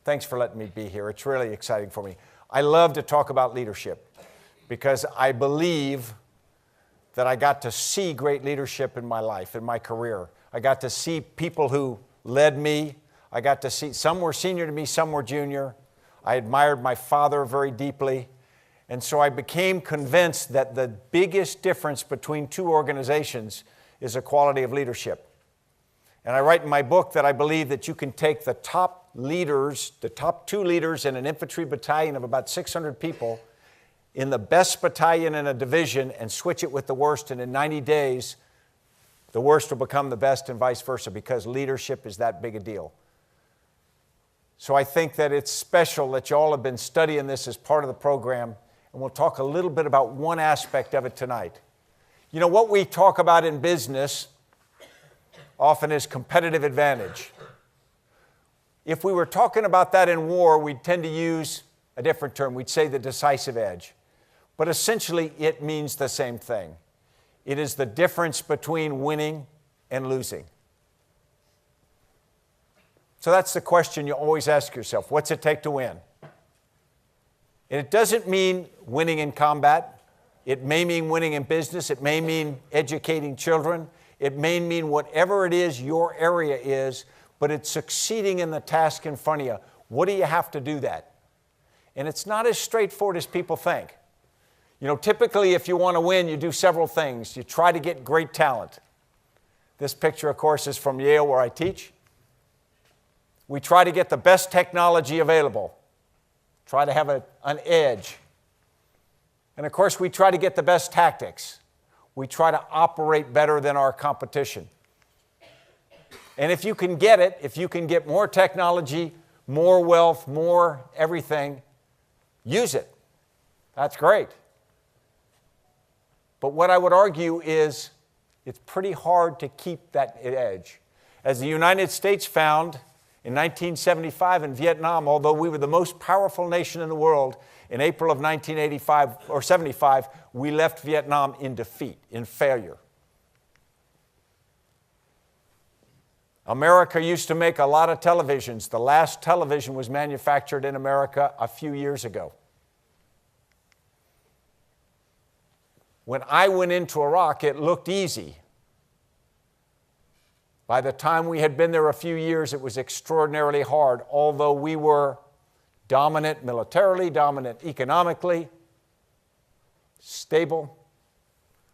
Thanks for letting me be here. It's really exciting for me. I love to talk about leadership because I believe that I got to see great leadership in my life, in my career. I got to see people who led me. I got to see, some were senior to me, some were junior. I admired my father very deeply. And so I became convinced that the biggest difference between two organizations is the quality of leadership. And I write in my book that I believe that you can take the top leaders, the top two leaders in an infantry battalion of about 600 people, in the best battalion in a division, and switch it with the worst, and in 90 days, the worst will become the best and vice versa, because leadership is that big a deal. So I think that it's special that you all have been studying this as part of the program, and we'll talk a little bit about one aspect of it tonight. You know, what we talk about in business often is competitive advantage. If we were talking about that in war, we'd tend to use a different term. We'd say the decisive edge. But essentially, it means the same thing. It is the difference between winning and losing. So that's the question you always ask yourself. What's it take to win? And it doesn't mean winning in combat. It may mean winning in business. It may mean educating children. It may mean whatever it is your area is, but it's succeeding in the task in front of you. What do you have to do that? And it's not as straightforward as people think. You know, typically if you want to win, you do several things. You try to get great talent. This picture, of course, is from Yale, where I teach. We try to get the best technology available. Try to have an edge. And of course, we try to get the best tactics. We try to operate better than our competition. And if you can get it, if you can get more technology, more wealth, more everything, use it. That's great. But what I would argue is it's pretty hard to keep that edge. As the United States found in 1975 in Vietnam, although we were the most powerful nation in the world, in April of 1985 or 75, we left Vietnam in defeat, in failure. America used to make a lot of televisions. The last television was manufactured in America a few years ago. When I went into Iraq, it looked easy. By the time we had been there a few years, it was extraordinarily hard, although we were dominant militarily, dominant economically, stable.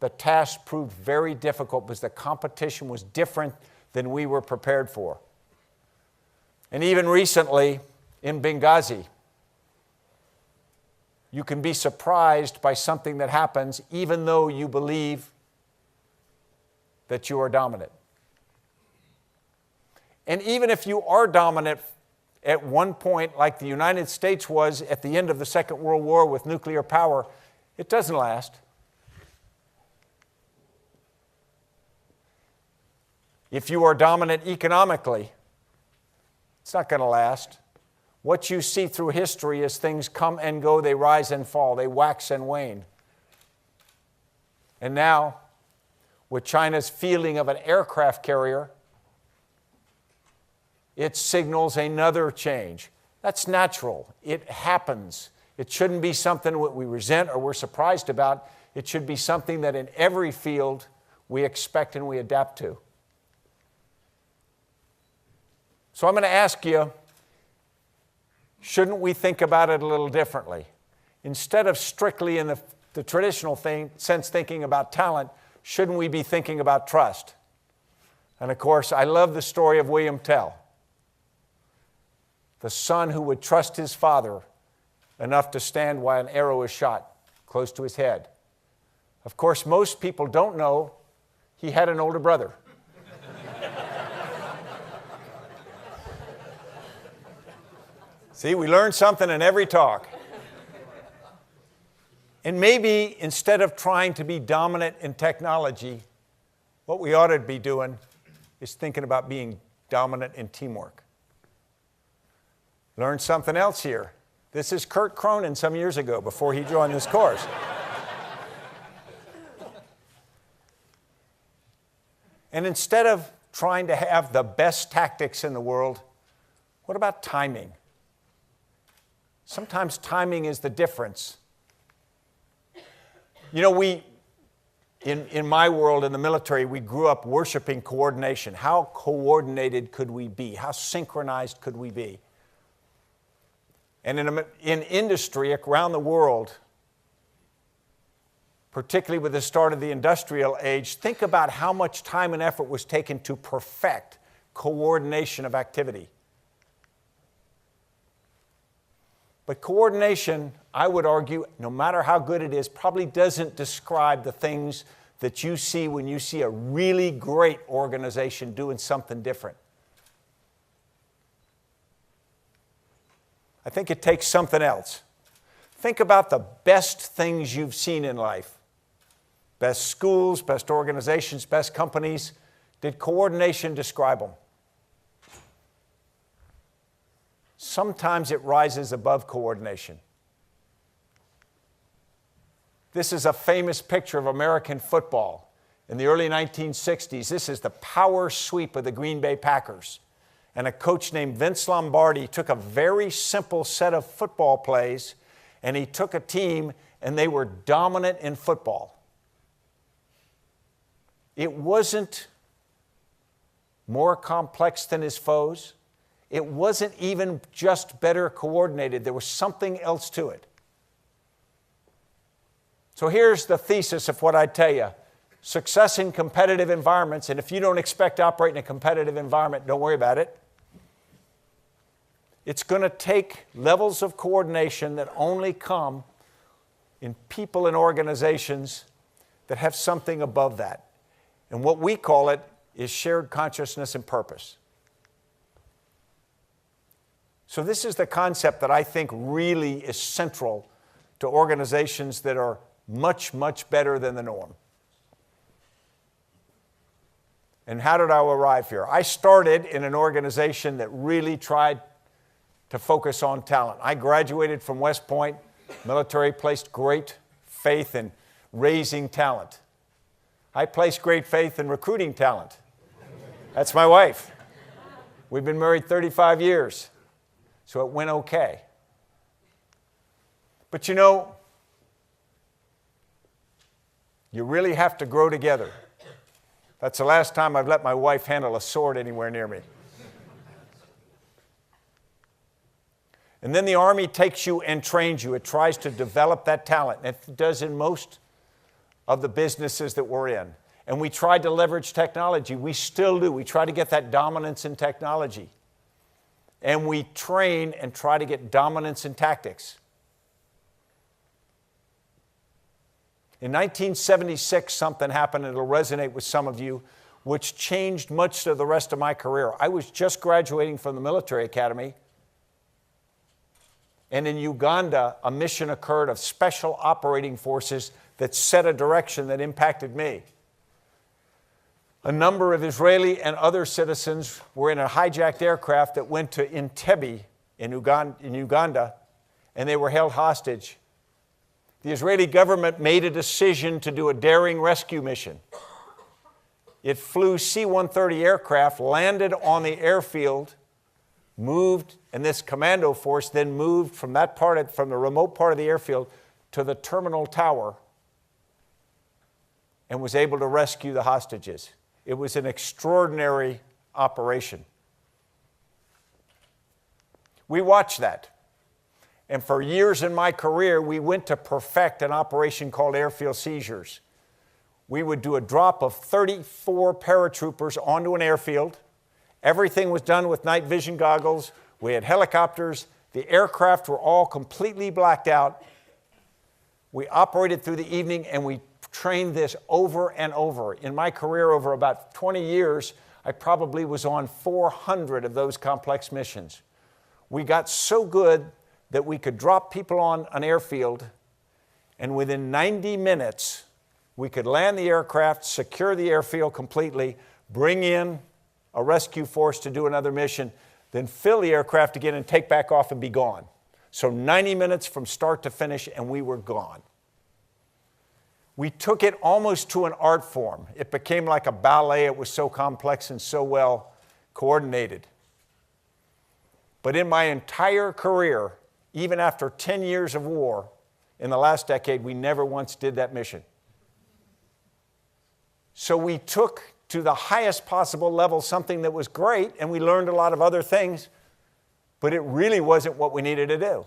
The task proved very difficult because the competition was different than we were prepared for. And even recently in Benghazi, you can be surprised by something that happens even though you believe that you are dominant. And even if you are dominant at one point, like the United States was at the end of the Second World War with nuclear power, it doesn't last. If you are dominant economically, it's not going to last. What you see through history is things come and go, they rise and fall, they wax and wane. And now, with China's fielding of an aircraft carrier, it signals another change. That's natural. It happens. It shouldn't be something that we resent or we're surprised about. It should be something that in every field we expect and we adapt to. So I'm going to ask you, shouldn't we think about it a little differently? Instead of strictly in the traditional sense thinking about talent, shouldn't we be thinking about trust? And of course, I love the story of William Tell, the son who would trust his father enough to stand while an arrow is shot close to his head. Of course, most people don't know he had an older brother. See, we learn something in every talk. And maybe instead of trying to be dominant in technology, what we ought to be doing is thinking about being dominant in teamwork. Learn something else here. This is Kurt Cronin some years ago before he joined this course. And instead of trying to have the best tactics in the world, what about timing? Sometimes timing is the difference. You know, in my world, in the military, we grew up worshiping coordination. How coordinated could we be? How synchronized could we be? And in industry around the world, particularly with the start of the industrial age, think about how much time and effort was taken to perfect coordination of activity. But coordination, I would argue, no matter how good it is, probably doesn't describe the things that you see when you see a really great organization doing something different. I think it takes something else. Think about the best things you've seen in life. Best schools, best organizations, best companies. Did coordination describe them? Sometimes it rises above coordination. This is a famous picture of American football in the early 1960s. This is the power sweep of the Green Bay Packers. And a coach named Vince Lombardi took a very simple set of football plays, and he took a team, and they were dominant in football. It wasn't more complex than his foes. It wasn't even just better coordinated. There was something else to it. So here's the thesis of what I tell you. Success in competitive environments, and if you don't expect to operate in a competitive environment, don't worry about it. It's going to take levels of coordination that only come in people and organizations that have something above that. And what we call it is shared consciousness and purpose. So this is the concept that I think really is central to organizations that are much, much better than the norm. And how did I arrive here? I started in an organization that really tried to focus on talent. I graduated from West Point. Military placed great faith in raising talent. I placed great faith in recruiting talent. That's my wife. We've been married 35 years. So it went okay. But you know, you really have to grow together. That's the last time I've let my wife handle a sword anywhere near me. And then the Army takes you and trains you. It tries to develop that talent. And it does in most of the businesses that we're in. And we tried to leverage technology. We still do. We try to get that dominance in technology. And we train and try to get dominance in tactics. In 1976, something happened, and it'll resonate with some of you, which changed much of the rest of my career. I was just graduating from the military academy, and in Uganda, a mission occurred of special operating forces that set a direction that impacted me. A number of Israeli and other citizens were in a hijacked aircraft that went to Entebbe in Uganda, and they were held hostage. The Israeli government made a decision to do a daring rescue mission. It flew C-130 aircraft, landed on the airfield, moved, and this commando force then moved from the remote part of the airfield to the terminal tower and was able to rescue the hostages. It was an extraordinary operation. We watched that. And for years in my career, we went to perfect an operation called airfield seizures. We would do a drop of 34 paratroopers onto an airfield. Everything was done with night vision goggles. We had helicopters. The aircraft were all completely blacked out. We operated through the evening, and we trained this over and over. In my career, over about 20 years, I probably was on 400 of those complex missions. We got so good that we could drop people on an airfield, and within 90 minutes, we could land the aircraft, secure the airfield completely, bring in a rescue force to do another mission, then fill the aircraft again and take back off and be gone. So 90 minutes from start to finish, and we were gone. We took it almost to an art form. It became like a ballet. It was so complex and so well coordinated. But in my entire career, even after 10 years of war, in the last decade, we never once did that mission. So we took to the highest possible level something that was great, and we learned a lot of other things, but it really wasn't what we needed to do.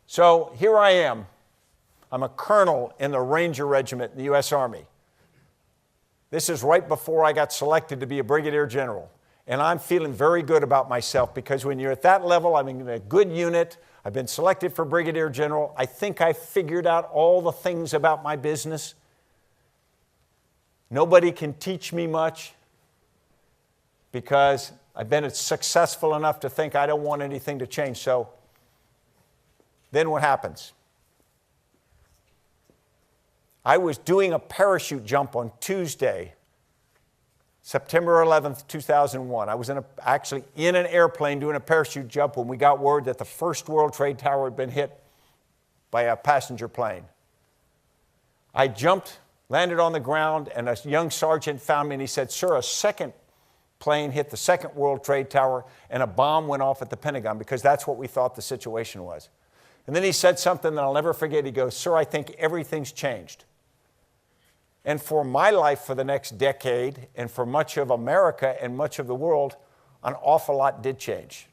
So here I am. I'm a colonel in the Ranger Regiment in the U.S. Army. This is right before I got selected to be a brigadier general. And I'm feeling very good about myself because when you're at that level, I'm in a good unit, I've been selected for brigadier general, I think I figured out all the things about my business. Nobody can teach me much because I've been successful enough to think I don't want anything to change. So then what happens? I was doing a parachute jump on Tuesday, September 11th, 2001. I was actually in an airplane doing a parachute jump when we got word that the first World Trade Tower had been hit by a passenger plane. I jumped, landed on the ground, and a young sergeant found me and he said, "Sir, a second plane hit the second World Trade Tower and a bomb went off at the Pentagon," because that's what we thought the situation was. And then he said something that I'll never forget. He goes, "Sir, I think everything's changed." And for my life for the next decade, and for much of America and much of the world, an awful lot did change.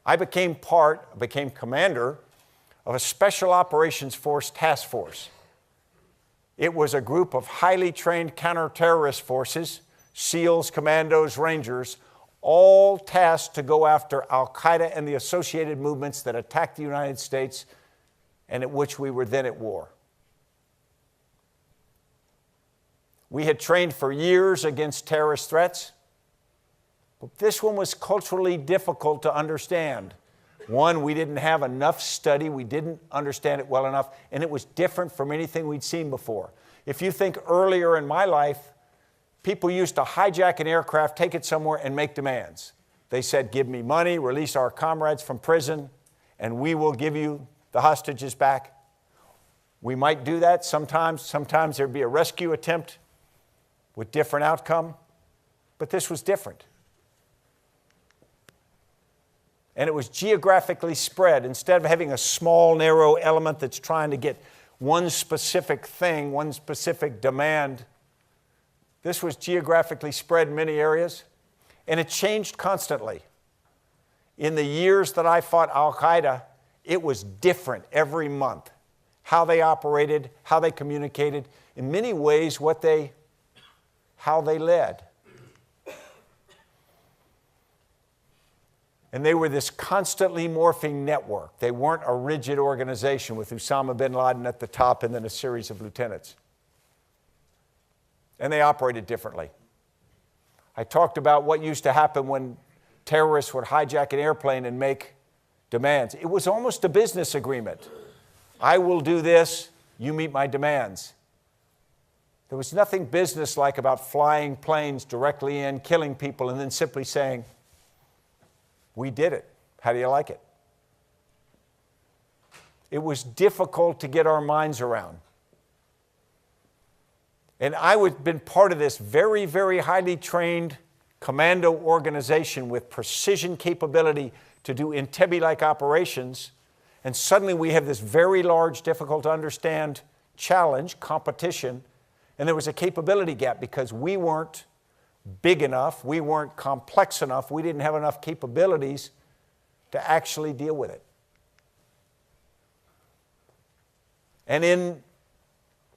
I became commander of a Special Operations Force task force. It was a group of highly trained counterterrorist forces, SEALs, commandos, Rangers, all tasked to go after Al-Qaeda and the associated movements that attacked the United States and at which we were then at war. We had trained for years against terrorist threats, but this one was culturally difficult to understand. One, we didn't have enough study, we didn't understand it well enough, and it was different from anything we'd seen before. If you think earlier in my life, people used to hijack an aircraft, take it somewhere, and make demands. They said, "Give me money, release our comrades from prison, and we will give you the hostages back." We might do that sometimes. Sometimes there'd be a rescue attempt with different outcome, but this was different. And it was geographically spread. Instead of having a small, narrow element that's trying to get one specific thing, one specific demand, this was geographically spread in many areas, and it changed constantly. In the years that I fought Al-Qaeda, it was different every month. How they operated, how they communicated, in many ways how they led. And they were this constantly morphing network. They weren't a rigid organization with Osama bin Laden at the top and then a series of lieutenants. And they operated differently. I talked about what used to happen when terrorists would hijack an airplane and make demands. It was almost a business agreement. I will do this, you meet my demands. There was nothing businesslike about flying planes directly in, killing people, and then simply saying, "We did it. How do you like it?" It was difficult to get our minds around. And I had been part of this very, very highly trained commando organization with precision capability to do Entebbe-like operations, and suddenly we have this very large, difficult to understand challenge, competition, and there was a capability gap because we weren't big enough, we weren't complex enough, we didn't have enough capabilities to actually deal with it. And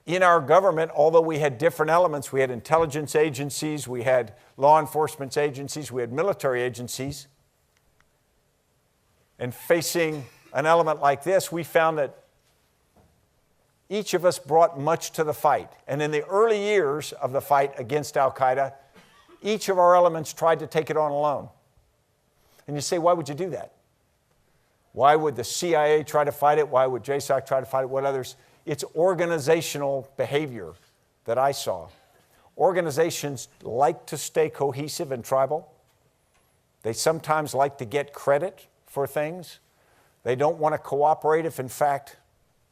in our government, although we had different elements, we had intelligence agencies, we had law enforcement agencies, we had military agencies, and facing an element like this, we found that each of us brought much to the fight. And in the early years of the fight against Al-Qaeda, each of our elements tried to take it on alone. And you say, why would you do that? Why would the CIA try to fight it? Why would JSOC try to fight it? What others? It's organizational behavior that I saw. Organizations like to stay cohesive and tribal. They sometimes like to get credit for things. They don't want to cooperate if, in fact,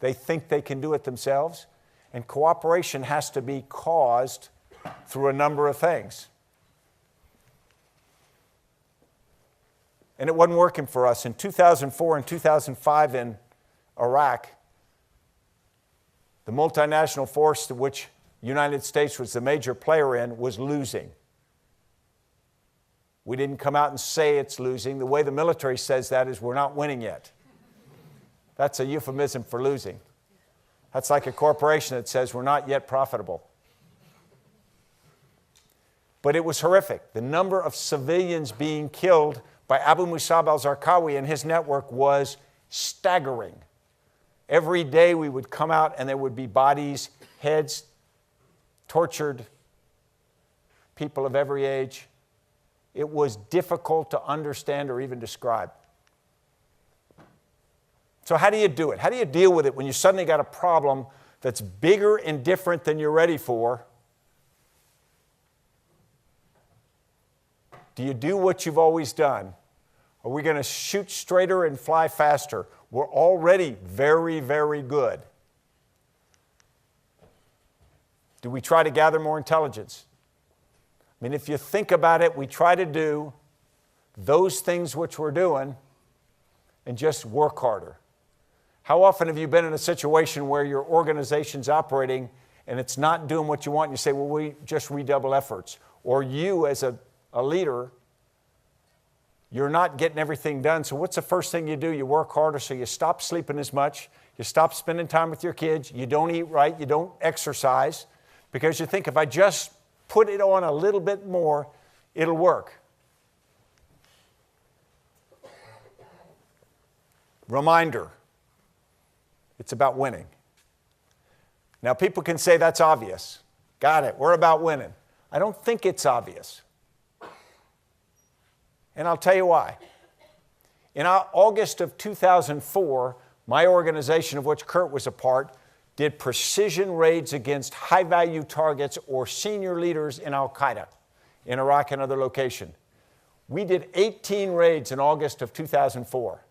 they think they can do it themselves. And cooperation has to be caused through a number of things. And it wasn't working for us. In 2004 and 2005 in Iraq, the multinational force to which the United States was the major player in was losing. We didn't come out and say it's losing. The way the military says that is we're not winning yet. That's a euphemism for losing. That's like a corporation that says we're not yet profitable. But it was horrific. The number of civilians being killed by Abu Musab al-Zarqawi and his network was staggering. Every day we would come out and there would be bodies, heads, tortured, people of every age. It was difficult to understand or even describe. So how do you do it? How do you deal with it when you suddenly got a problem that's bigger and different than you're ready for? Do you do what you've always done? Are we going to shoot straighter and fly faster? We're already very, very good. Do we try to gather more intelligence? I mean, if you think about it, we try to do those things which we're doing and just work harder. How often have you been in a situation where your organization's operating and it's not doing what you want and you say, well, we just redouble efforts? Or you as a leader, you're not getting everything done. So what's the first thing you do? You work harder, so you stop sleeping as much. You stop spending time with your kids. You don't eat right. You don't exercise because you think if I just put it on a little bit more, it'll work. Reminder, it's about winning. Now people can say that's obvious. Got it, we're about winning. I don't think it's obvious. And I'll tell you why. In August of 2004, my organization, of which Kurt was a part, did precision raids against high-value targets or senior leaders in Al-Qaeda in Iraq and other locations. We did 18 raids in August of 2004.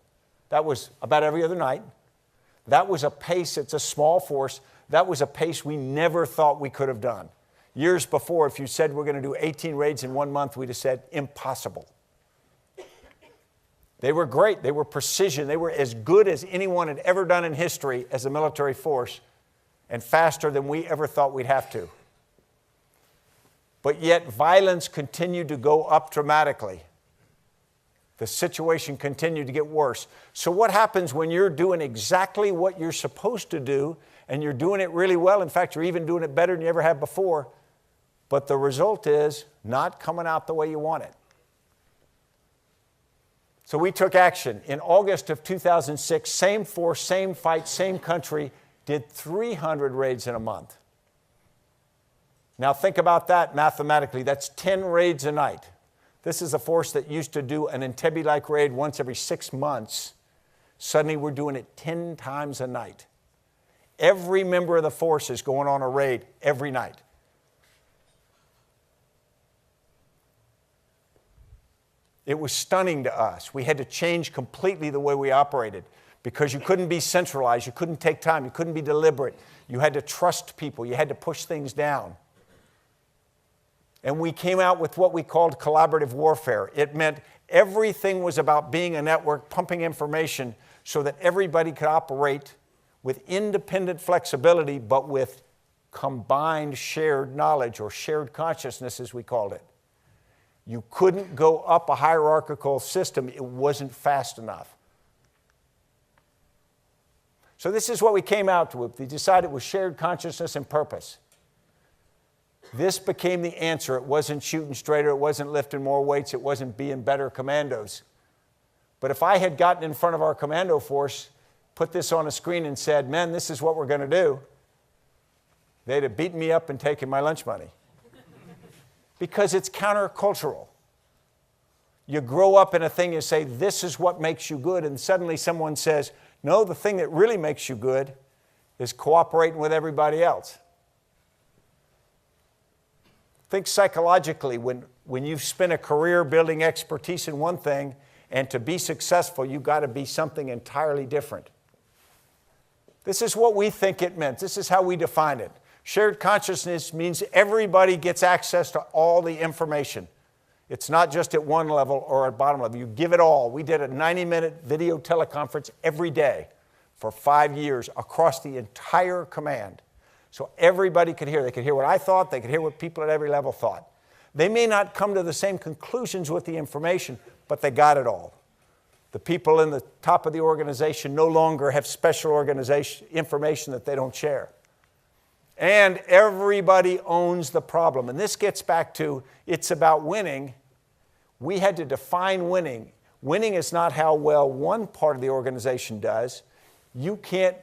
That was about every other night. That was a pace, it's a small force, that was a pace we never thought we could have done. Years before, if you said we're going to do 18 raids in 1 month, we'd have said impossible. They were great. They were precision. They were as good as anyone had ever done in history as a military force and faster than we ever thought we'd have to. But yet violence continued to go up dramatically. The situation continued to get worse. So what happens when you're doing exactly what you're supposed to do and you're doing it really well? In fact, you're even doing it better than you ever have before. But the result is not coming out the way you want it. So we took action. In August of 2006, same force, same fight, same country, did 300 raids in a month. Now think about that mathematically. That's 10 raids a night. This is a force that used to do an Entebbe-like raid once every 6 months. Suddenly we're doing it 10 times a night. Every member of the force is going on a raid every night. It was stunning to us. We had to change completely the way we operated because you couldn't be centralized, you couldn't take time, you couldn't be deliberate. You had to trust people, you had to push things down. And we came out with what we called collaborative warfare. It meant everything was about being a network, pumping information so that everybody could operate with independent flexibility, but with combined shared knowledge or shared consciousness, as we called it. You couldn't go up a hierarchical system. It wasn't fast enough. So this is what we came out with. We decided it was shared consciousness and purpose. This became the answer. It wasn't shooting straighter. It wasn't lifting more weights. It wasn't being better commandos. But if I had gotten in front of our commando force, put this on a screen and said, men, this is what we're going to do, they'd have beaten me up and taken my lunch money. Because it's countercultural. You grow up in a thing, you say, this is what makes you good, and suddenly someone says, no, the thing that really makes you good is cooperating with everybody else. Think psychologically, when you've spent a career building expertise in one thing, and to be successful, you've got to be something entirely different. This is what we think it meant. This is how we define it. Shared consciousness means everybody gets access to all the information. It's not just at one level or at bottom level. You give it all. We did a 90-minute video teleconference every day for 5 years across the entire command. So everybody could hear. They could hear what I thought. They could hear what people at every level thought. They may not come to the same conclusions with the information, but they got it all. The people in the top of the organization no longer have special organization information that they don't share. And everybody owns the problem. And this gets back to, it's about winning. We had to define winning. Winning is not how well one part of the organization does. You can't,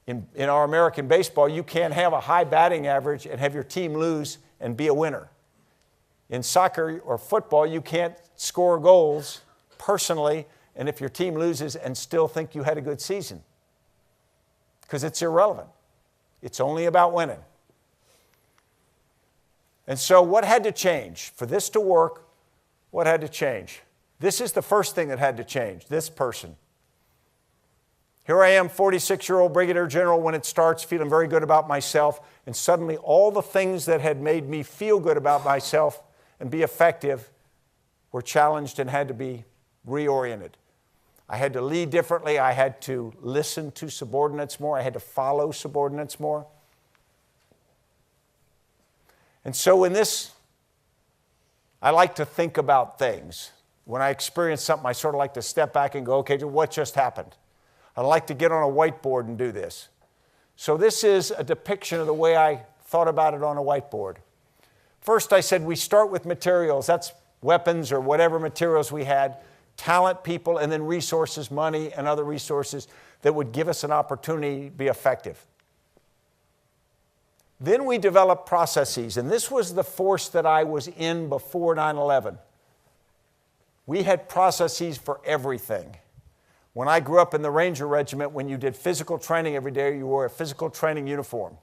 in our American baseball, you can't have a high batting average and have your team lose and be a winner. In soccer or football, you can't score goals personally and if your team loses and still think you had a good season, because it's irrelevant. It's only about winning. And so what had to change? For this to work, what had to change? This is the first thing that had to change, this person. Here I am, 46-year-old brigadier general when it starts, feeling very good about myself, and suddenly all the things that had made me feel good about myself and be effective were challenged and had to be reoriented. I had to lead differently. I had to listen to subordinates more. I had to follow subordinates more. And so in this, I like to think about things. When I experience something, I sort of like to step back and go, okay, what just happened? I like to get on a whiteboard and do this. So this is a depiction of the way I thought about it on a whiteboard. First, I said we start with materials. That's weapons or whatever materials we had, talent, people, and then resources, money, and other resources that would give us an opportunity to be effective. Then we developed processes, and this was the force that I was in before 9/11. We had processes for everything. When I grew up in the Ranger Regiment, when you did physical training every day, you wore a physical training uniform.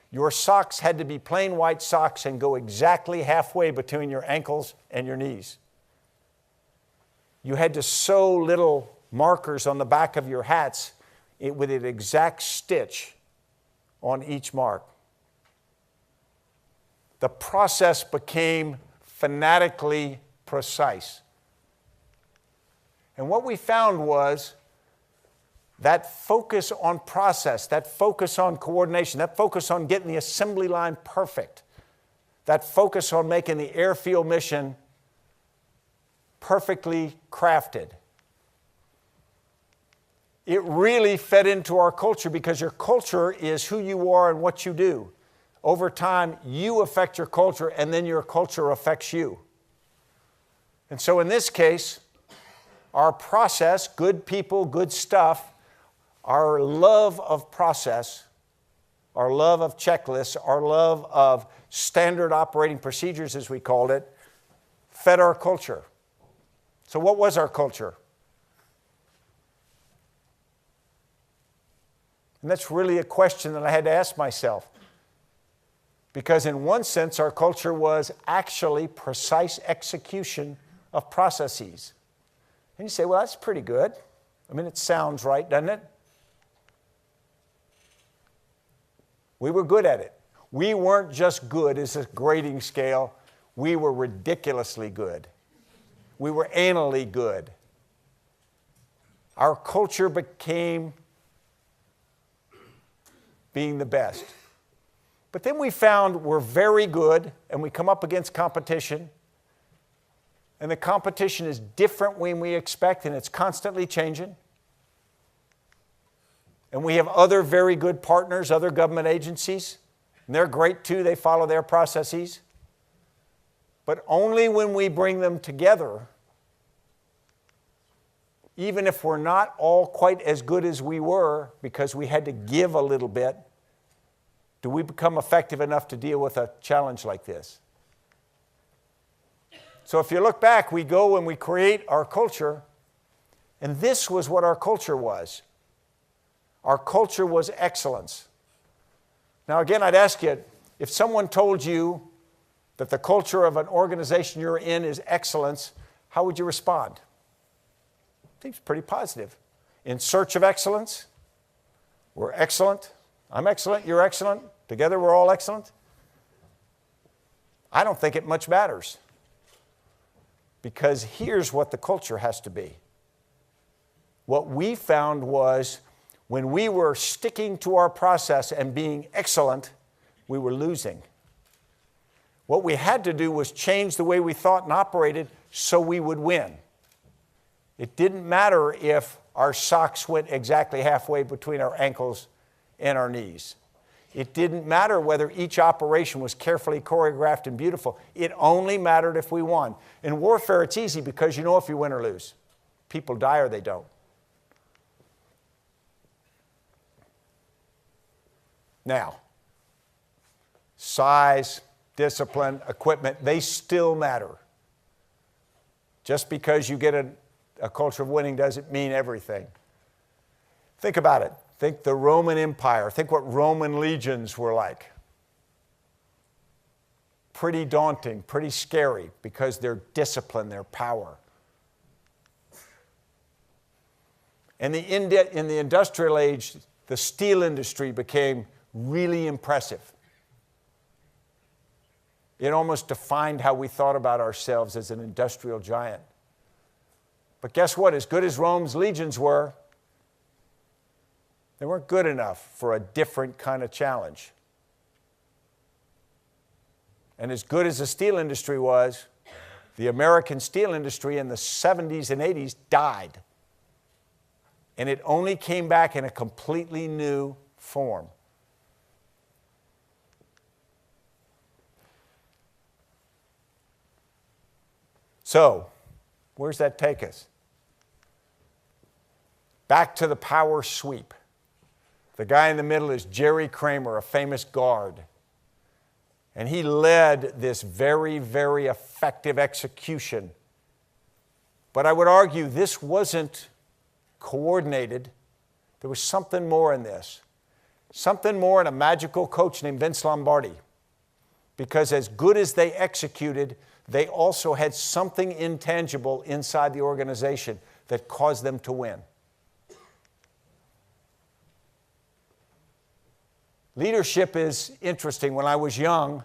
Your socks had to be plain white socks and go exactly halfway between your ankles and your knees. You had to sew little markers on the back of your hats with an exact stitch on each mark. The process became fanatically precise. And what we found was that focus on process, that focus on coordination, that focus on getting the assembly line perfect, that focus on making the airfield mission perfectly crafted. It really fed into our culture because your culture is who you are and what you do. Over time, you affect your culture and then your culture affects you. And so in this case, our process, good people, good stuff, our love of process, our love of checklists, our love of standard operating procedures, as we called it, fed our culture. So what was our culture? And that's really a question that I had to ask myself. Because in one sense, our culture was actually precise execution of processes. And you say, well, that's pretty good. I mean, it sounds right, doesn't it? We were good at it. We weren't just good as a grading scale. We were ridiculously good. We were anally good. Our culture became being the best. But then we found we're very good, and we come up against competition. And the competition is different when we expect, and it's constantly changing. And we have other very good partners, other government agencies, and they're great too. They follow their processes. But only when we bring them together, even if we're not all quite as good as we were because we had to give a little bit, do we become effective enough to deal with a challenge like this? So if you look back, we go and we create our culture, and this was what our culture was. Our culture was excellence. Now again, I'd ask you, if someone told you that the culture of an organization you're in is excellence, how would you respond? Seems pretty positive. In search of excellence, we're excellent. I'm excellent, you're excellent. Together we're all excellent. I don't think it much matters. Because here's what the culture has to be. What we found was when we were sticking to our process and being excellent, we were losing. What we had to do was change the way we thought and operated so we would win. It didn't matter if our socks went exactly halfway between our ankles and our knees. It didn't matter whether each operation was carefully choreographed and beautiful. It only mattered if we won. In warfare, it's easy because you know if you win or lose. People die or they don't. Now, size, discipline, equipment, they still matter. Just because you get a culture of winning doesn't mean everything. Think about it. Think the Roman Empire. Think what Roman legions were like. Pretty daunting, pretty scary because their discipline, their power. And in the industrial age, the steel industry became really impressive. It almost defined how we thought about ourselves as an industrial giant. But guess what? As good as Rome's legions were, they weren't good enough for a different kind of challenge. And as good as the steel industry was, the American steel industry in the 70s and 80s died. And it only came back in a completely new form. So, where's that take us? Back to the power sweep. The guy in the middle is Jerry Kramer, a famous guard. And he led this very, very effective execution. But I would argue this wasn't coordinated. There was something more in this. Something more in a magical coach named Vince Lombardi. Because as good as they executed, they also had something intangible inside the organization that caused them to win. Leadership is interesting. When I was young,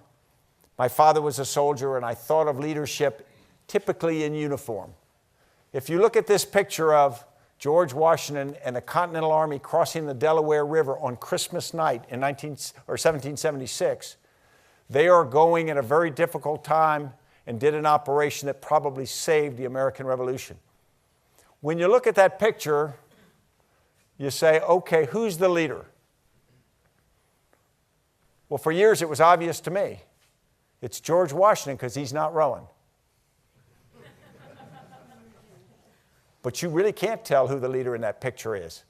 my father was a soldier, and I thought of leadership typically in uniform. If you look at this picture of George Washington and the Continental Army crossing the Delaware River on Christmas night in 1776, they are going at a very difficult time and did an operation that probably saved the American Revolution. When you look at that picture, you say, okay, who's the leader? Well, for years it was obvious to me. It's George Washington because he's not rowing. But you really can't tell who the leader in that picture is,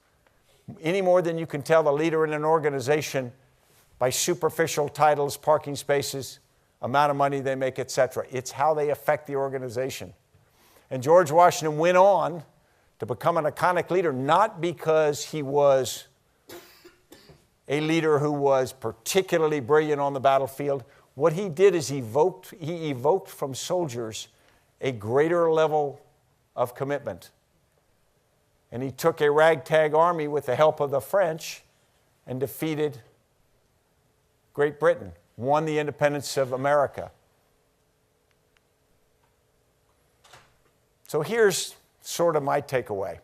any more than you can tell the leader in an organization by superficial titles, parking spaces, amount of money they make, etc. It's how they affect the organization. And George Washington went on to become an iconic leader, not because he was a leader who was particularly brilliant on the battlefield. What he did is he evoked from soldiers a greater level of commitment. And he took a ragtag army with the help of the French and defeated Great Britain, won the independence of America. So here's sort of my takeaway.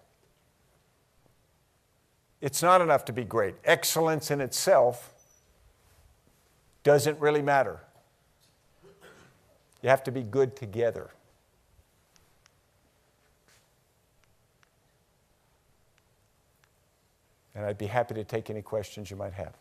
It's not enough to be great. Excellence in itself doesn't really matter. You have to be good together. And I'd be happy to take any questions you might have.